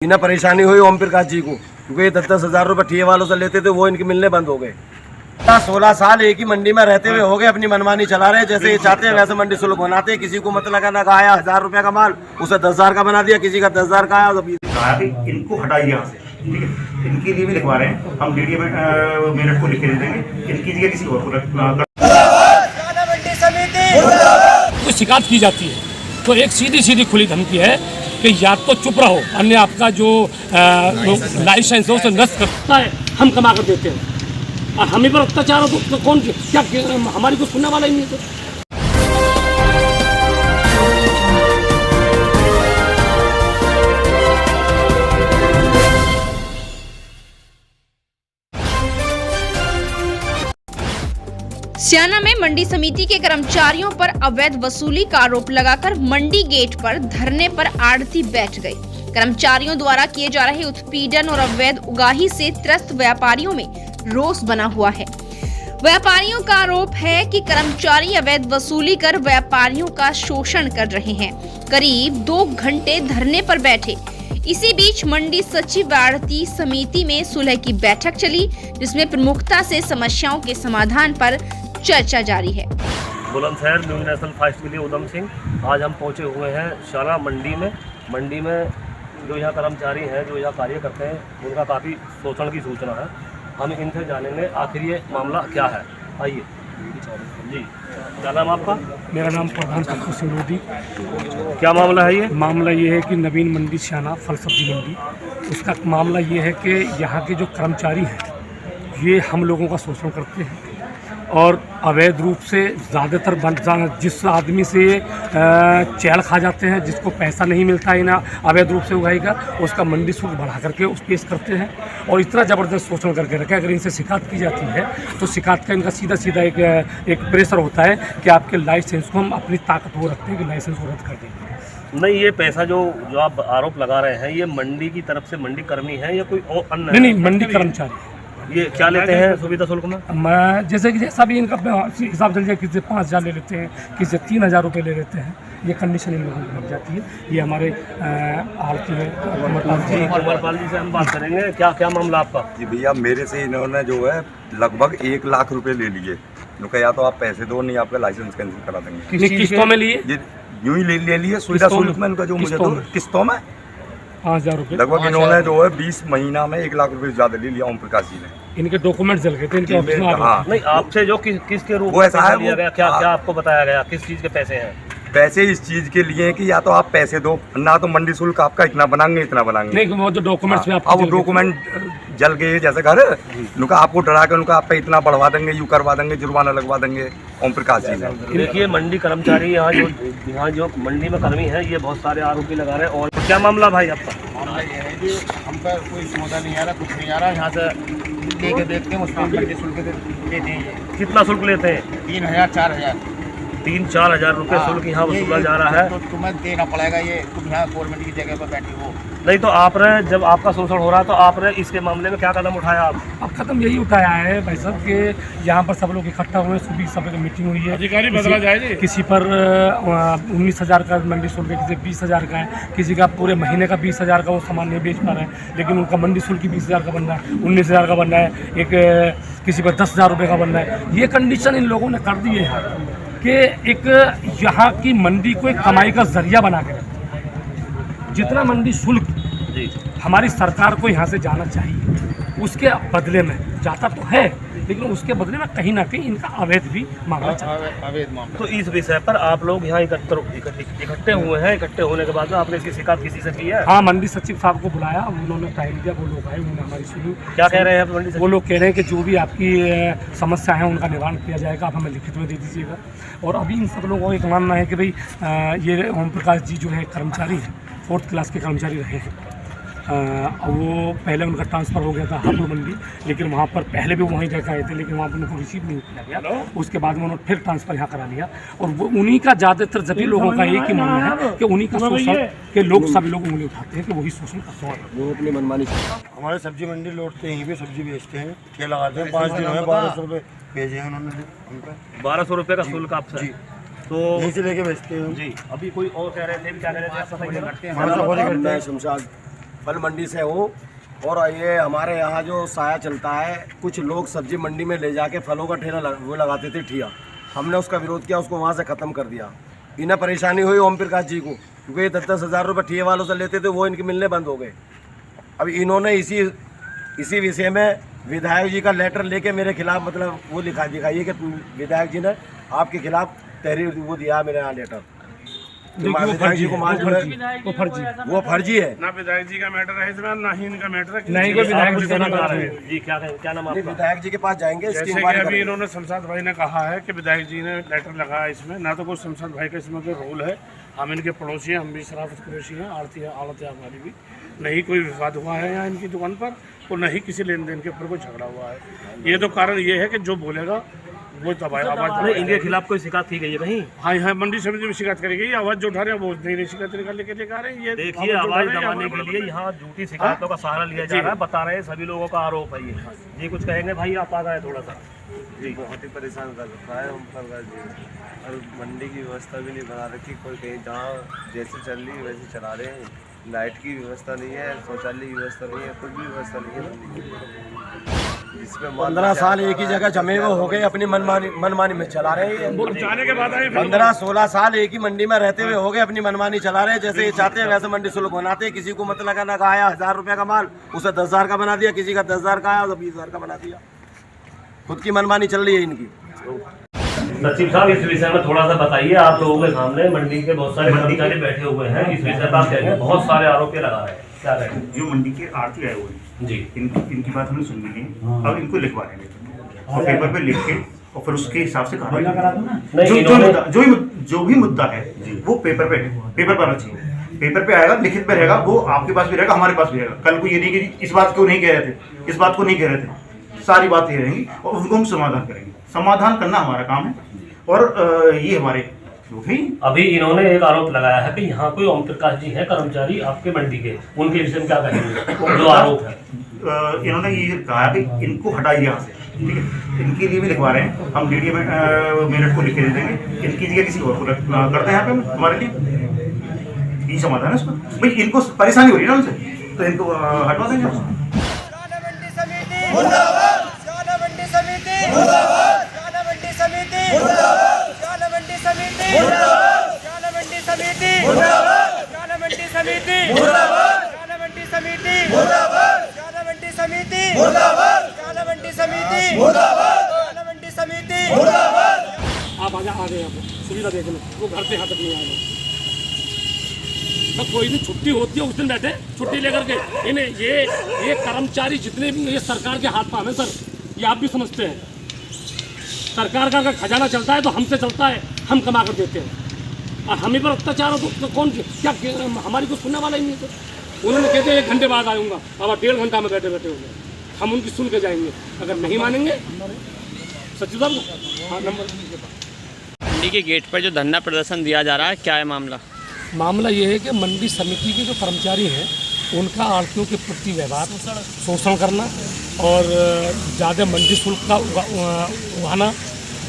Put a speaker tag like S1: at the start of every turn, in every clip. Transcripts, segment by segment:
S1: बिना परेशानी हुई ओम प्रकाश जी को, क्योंकि ये 10-10 हज़ार रुपये ठिए वालों से लेते थे, वो इनके मिलने बंद हो गए। 16 साल एक ही मंडी में रहते हुए हो गए, अपनी मनमानी चला रहे, जैसे ये चाहते हैं वैसे मंडी शुल्क बनाते हैं। किसी को मतलब लगाना का आया 1000 रुपये का माल, उसे 10,000 का बना दिया, किसी का 10,000 का आया।
S2: इनको हटाइए यहाँ से, ठीक है। इनके लिए भी लिखवा रहे हैं हम, डीडीए मेरठ को लिख के दे देंगे, इनकी जगह किसी और को।
S3: कोई शिकायत की जाती है तो एक सीधी सीधी खुली धमकी है कि या तो चुप रहो, अन्य आपका जो लाइसेंस है उसे नष्ट करता है, हम कमा कर देते हैं और हमें पर अत्याचार हो तो कौन क्या हमारी को सुनने वाला ही नहीं है।
S4: स्याना में मंडी समिति के कर्मचारियों पर अवैध वसूली का आरोप लगाकर मंडी गेट पर धरने पर आढ़ती बैठ गए। कर्मचारियों द्वारा किए जा रहे उत्पीड़न और अवैध उगाही से त्रस्त व्यापारियों में रोष बना हुआ है। व्यापारियों का आरोप है कि कर्मचारी अवैध वसूली कर व्यापारियों का शोषण कर रहे हैं। करीब 2 घंटे धरने पर बैठे। इसी बीच मंडी सचिव आढ़ती समिति में सुलह की बैठक चली, जिसमें प्रमुखता से समस्याओं के समाधान पर चर्चा जारी है।
S5: बुलंदशहर न्यू नेशनल फास्ट के लिए उधम सिंह, आज हम पहुंचे हुए हैं शाला मंडी में जो यहाँ कर्मचारी हैं, जो यहाँ कार्य करते हैं, उनका काफ़ी शोषण की सूचना है। हम इनसे जानेंगे आखिर ये मामला क्या है। आइए जी, क्या नाम आपका?
S3: मेरा नाम प्रधान ठाकुर सिंह।
S5: क्या मामला है ये?
S3: मामला ये है कि नवीन मंडी स्याना फल सब्जी मंडी, उसका मामला ये है कि यहाँ के जो कर्मचारी हैं ये हम लोगों का शोषण करते हैं और अवैध रूप से ज़्यादातर जिस आदमी से चैल खा जाते हैं, जिसको पैसा नहीं मिलता है ना अवैध रूप से उगाएगा, उसका मंडी शुल्क बढ़ा करके उस पेश करते हैं और इतना ज़बरदस्त शोषण करके रखा है। अगर इनसे शिकायत की जाती है तो शिकायत का इनका सीधा एक प्रेशर होता है कि आपके लाइसेंस को हम अपनी ताकत वो रखते हैं कि लाइसेंस को रद्द कर देंगे।
S5: नहीं, ये पैसा जो आप आरोप लगा रहे हैं, ये मंडी की तरफ से मंडी कर्मी है या कोई और अन्य?
S3: नहीं, मंडी कर्मचारी।
S5: ये क्या लेते हैं सुविधा शुल्क में?
S3: जैसे कि जैसा भी इनका हिसाब चल जाए, किसी से 5,000 ले लेते हैं, किसी से 3,000 रुपये ले लेते हैं। ये कंडीशन इन लोगों की लग जाती है। ये हमारे आरती है
S5: कुंवरपाल जी से हम बात करेंगे। क्या मामला आपका?
S6: जी भैया, मेरे से इन्होंने जो है लगभग 1 लाख रुपए ले लिए। उनका या तो आप पैसे दो, नहीं आपका लाइसेंस कैंसिल करा देंगे।
S3: किस्तों में लिए?
S6: यूं ही ले लिए सुविधा शुल्क में उनका, जो मुझे दो किस्तों में
S3: 5,000 रुपये।
S6: लगभग इन्होंने जो है 20 महीना में 1 लाख रुपए ज़्यादा ले लिया ओम प्रकाश जी ने।
S3: इनके डॉक्यूमेंट जल गए थे इनके ऑफिस में।
S5: नहीं, आपसे जो किसके रूप
S6: वो ऐसा है,
S5: लिया गया, क्या आपको बताया गया, किस चीज़ के पैसे हैं?
S6: पैसे इस चीज के लिए कि या तो आप पैसे दो, ना तो मंडी शुल्क आपका इतना बनाएंगे इतना बनाएंगे।
S3: नहीं, वो जो डॉक्यूमेंट्स में
S6: वो डॉक्यूमेंट जल गए, जैसे घर उनका आपको डरा के उनका आप पे इतना बढ़वा देंगे, यूँ करवा देंगे, जुर्माना लगवा देंगे ओम प्रकाश जी ने।
S5: देखिए, मंडी कर्मचारी यहाँ जो मंडी में कर्मी है, ये बहुत सारे आरोपी लगा रहे हैं। और क्या मामला भाई आपका?
S7: मामला ये है कि हमका कोई सौदा नहीं आ रहा, कुछ नहीं आ रहा। यहाँ से लेके देखते हैं, उसमें मंडी शुल्क देते हैं।
S5: कितना शुल्क लेते हैं?
S7: 3,000-4,000
S5: रुपये शुल्क यहाँ वसूला जा रहा है।
S7: तो तुम्हें देना पड़ेगा, ये तुम यहाँ गवर्नमेंट की जगह पर बैठी हो।
S5: नहीं तो आपने, जब आपका शोषण हो रहा है तो आपने इसके मामले में क्या कदम उठाया?
S3: अब कदम यही उठाया है भाई साहब कि यहाँ पर सब लोग इकट्ठा हुए, सुबह सब मीटिंग हुई है। अधिकारी बदला जाएगी। किसी पर 19,000 का मंडी शुल्क है, किसी 20,000 का है, किसी का पूरे महीने का 20,000 का वो सामान नहीं बेच पा रहे हैं, लेकिन उनका मंडी शुल्क 20,000 का बन रहा है, 19,000 का बन रहा है, एक किसी पर 10,000 रुपये का बन रहा है। ये कंडीशन इन लोगों ने कर दी है कि एक यहाँ की मंडी को एक कमाई का जरिया बना के रखते हैं। जितना मंडी शुल्क हमारी सरकार को यहाँ से जाना चाहिए, उसके बदले में जाता तो है, लेकिन उसके बदले में कहीं ना कहीं इनका अवैध भी मामला चलता है।
S7: अवैध मामला।
S5: तो इस विषय पर आप लोग यहाँ इकट्ठे हुए हैं। इकट्ठे होने के बाद में आपने इसकी शिकायत किसी से की है?
S3: हाँ, मंडी सचिव साहब को बुलाया, उन्होंने टाइम दिया, वो लोग आए, उन्होंने हमारी सुनी।
S5: क्या कह रहे हैं मंडी सचिव?
S3: वो लोग कह रहे हैं कि जो भी आपकी समस्या है उनका निवारण किया जाएगा, आप हमें लिखित में दे दीजिएगा। और अभी इन सब लोगों को एक मानना है कि भाई ये ओम प्रकाश जी जो है कर्मचारी हैं, 4th क्लास के कर्मचारी रहे हैं। वो पहले उनका ट्रांसफ़र हो गया था हापुड़ मंडी, लेकिन वहाँ पर पहले भी वहीं जाकर आए थे, लेकिन वहाँ पर उनको रिसीव नहीं किया गया। उसके बाद में उन्होंने फिर ट्रांसफ़र यहाँ करा लिया और वो उन्हीं का ज़्यादातर सभी लोगों का एक ही मानना है कि उन्हीं का शोषण के लोग सभी लोग उंगली उठाते हैं कि वही शोषण करते हैं।
S1: वो अपनी मनमानी।
S8: हमारे सब्जी मंडी लौटते यहीं पे सब्जी बेचते हैं, ठेला लगाते हैं। 5 दिन हुए 1,200 रुपये भेजे हैं उन्होंने हमको।
S5: 1,200 रुपये का शुल्क आपसे? तो
S8: यहीं से लेके बेचते हैं
S5: जी। अभी कोई और कह रहे थे, क्या कह रहे थे?
S8: हमारा सफाई करते हैं शमशाद
S1: फल मंडी से हूँ। और ये हमारे यहाँ जो साया चलता है, कुछ लोग सब्जी मंडी में ले जाके फलों का ठेला वो लगाते थे ठिया। हमने उसका विरोध किया, उसको वहाँ से ख़त्म कर दिया। इन्हें परेशानी हुई ओम प्रकाश जी को, क्योंकि ये 10-10 हज़ार रुपये ठिए वालों से लेते थे, वो इनके मिलने बंद हो गए। अब इन्होंने इसी विषय में विधायक जी का लेटर लेके मेरे खिलाफ मतलब वो दिखाइए कि विधायक जी ने आपके खिलाफ तहरीर वो दिया मेरे यहाँ लेटर। विधायक जी को वो फर्जी है
S9: ना विधायक जी का मैटर है इसमें, ना ही इनका मैटर है।
S3: नहीं कोई विधायक जी का नाम
S5: जी क्या नाम आपका?
S1: विधायक जी के पास जाएंगे।
S9: जैसे कि अभी इन्होंने शमशाद भाई ने कहा है कि विधायक जी ने लेटर लगाया इसमें, ना तो कोई शमशाद भाई का इसमें कोई रोल है। हम इनके पड़ोसी हैं, हम भी शराफत पड़ोसी हैं, आड़ती हमारी भी नहीं कोई विवाद हुआ है यहाँ इनकी दुकान पर, और नहीं किसी लेन देन के ऊपर कोई झगड़ा हुआ है। ये तो कारण ये है कि जो बोलेगा वो आवाज
S5: इनके खिलाफ कोई शिकायत की गई है कहीं?
S9: हाँ, मंडी समिति में शिकायत करेगी। आवाज जो उठा रहे हैं वो नहीं शिकायत निकाल लेके दिखा रहे हैं। ये
S5: देखिए, आवाज दबाने के लिए यहाँ झूठी शिकायतों का सहारा लिया जा रहा है, बता रहे हैं सभी लोगों का आरोप है ये कुछ कहेंगे भाई? आप आ गए थोड़ा सा
S1: जी। बहुत ही परेशान कर रखा है ओम प्रकाश जी, और मंडी की व्यवस्था भी नहीं बना रखी। कोई कहीं जहाँ जैसे चल रही वैसे चला रहे हैं। लाइट की व्यवस्था नहीं है, शौचालय की व्यवस्था नहीं है, कुछ भी व्यवस्था नहीं है। जिसमें 15 साल एक ही जगह जमे हुए हो गए, अपनी मनमानी में चला रहे हैं।
S9: जाने के बाद
S1: 15-16 साल एक ही मंडी में रहते हुए हो गए, अपनी मनमानी चला रहे हैं। जैसे ये चाहते हैं वैसे मंडी शुल्क बनाते हैं। किसी को मतलब लगा आया 1000 रुपये का माल, उसे 10,000 का बना दिया। किसी का 10,000 का आया तो 20,000 का बना दिया। खुद की मनमानी चल रही है इनकी।
S5: सचिव साहब, इस विषय में थोड़ा सा बताइए। आप लोगों के सामने मंडी के बहुत सारे अधिकारी बैठे हुए हैं, इस विषय पर आप कहेंगे बहुत सारे आरोप लगा रहे हैं, क्या कहेंगे?
S2: जो मंडी के आड़ती आए हुए हैं
S5: जी,
S2: इनकी बात हमने सुन ली है। अब इनको लिखवा रहे हैं और पेपर पे लिख के, और फिर उसके हिसाब से कार्रवाई जो भी मुद्दा है वो पेपर पर आना चाहिए। पेपर पे आएगा, लिखित पे रहेगा, वो आपके पास भी रहेगा, हमारे पास भी रहेगा। कल को ये नहीं कि इस बात को नहीं कह रहे थे, इस बात को नहीं कह रहे थे, सारी बातें रहेंगी और उनको हम समाधान करेंगे। समाधान करना हमारा काम है। और ये हमारे
S5: अभी इन्होंने एक आरोप लगाया है कि यहाँ कोई ओम प्रकाश जी हैं कर्मचारी आपके मंडी के, उनके विषय में क्या कहेंगे? जो आरोप है
S2: इन्होंने ये कहा कि इनको हटाइए यहाँ से, ठीक है। इनके लिए भी लिखवा रहे हैं हम, DDA मेरठ को लिख के दे देंगे। इनकी जगह किसी और को करते हैं यहाँ पे हमारे लिए। ये समाधान है उसको। भाई इनको परेशानी हो रही है ना उनसे, तो इनको हटवा देंगे।
S3: आप आ गए यहाँ पर सुविधा देखने, वो घर से यहाँ तक नहीं आए। तो कोई भी छुट्टी होती है उस दिन बैठे छुट्टी लेकर के। इन्हें ये कर्मचारी जितने भी ये सरकार के हाथ पावे सर, ये आप भी समझते हैं। सरकार का अगर खजाना चलता है तो हमसे चलता है, हम कमा कर देते हैं। और हम ही पर अत्याचार हो तो कौन क्या हमारी कुछ सुनने वाला ही नहीं है। उन्होंने कहते हैं 1 घंटे बाद आऊँगा, अब 1.5 घंटा में बैठे बैठे होंगे। हम उनकी सुन के जाएंगे, अगर नहीं मानेंगे सचिव साहब को हाँ नंबर।
S10: मंडी के गेट पर जो धरना प्रदर्शन दिया जा रहा है, क्या है मामला?
S3: मामला ये है कि मंडी समिति के जो कर्मचारी हैं उनका आड़तियों के प्रति व्यवहार, शोषण करना और ज़्यादा मंडी शुल्क का उठाना।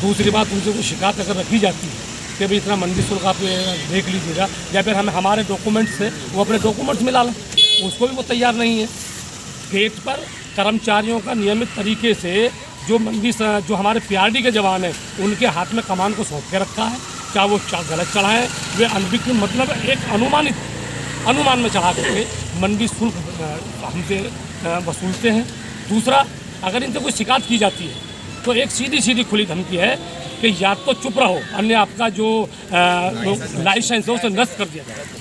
S3: दूसरी बात, उनसे कोई शिकायत अगर रखी जाती है कि भाई इतना मंडी शुल्क आप देख लीजिएगा, या फिर हमें हमारे डॉक्यूमेंट्स से वो अपने डॉक्यूमेंट्स मिला लें, उसको भी वो तैयार नहीं है। गेट पर कर्मचारियों का नियमित तरीके से जो हमारे PRD के जवान हैं उनके हाथ में कमान को सौंप के रखा है। चाहे वो गलत चढ़ाएँ, वे अनभिज्ञ मतलब एक अनुमान में चढ़ा करके मंडी शुल्क हमसे वसूलते हैं। दूसरा, अगर इनसे कोई शिकायत की जाती है तो एक सीधी खुली धमकी है कि या तो चुप रहो, अन्य आपका जो लाइसेंस है उसे नष्ट कर दिया जाएगा।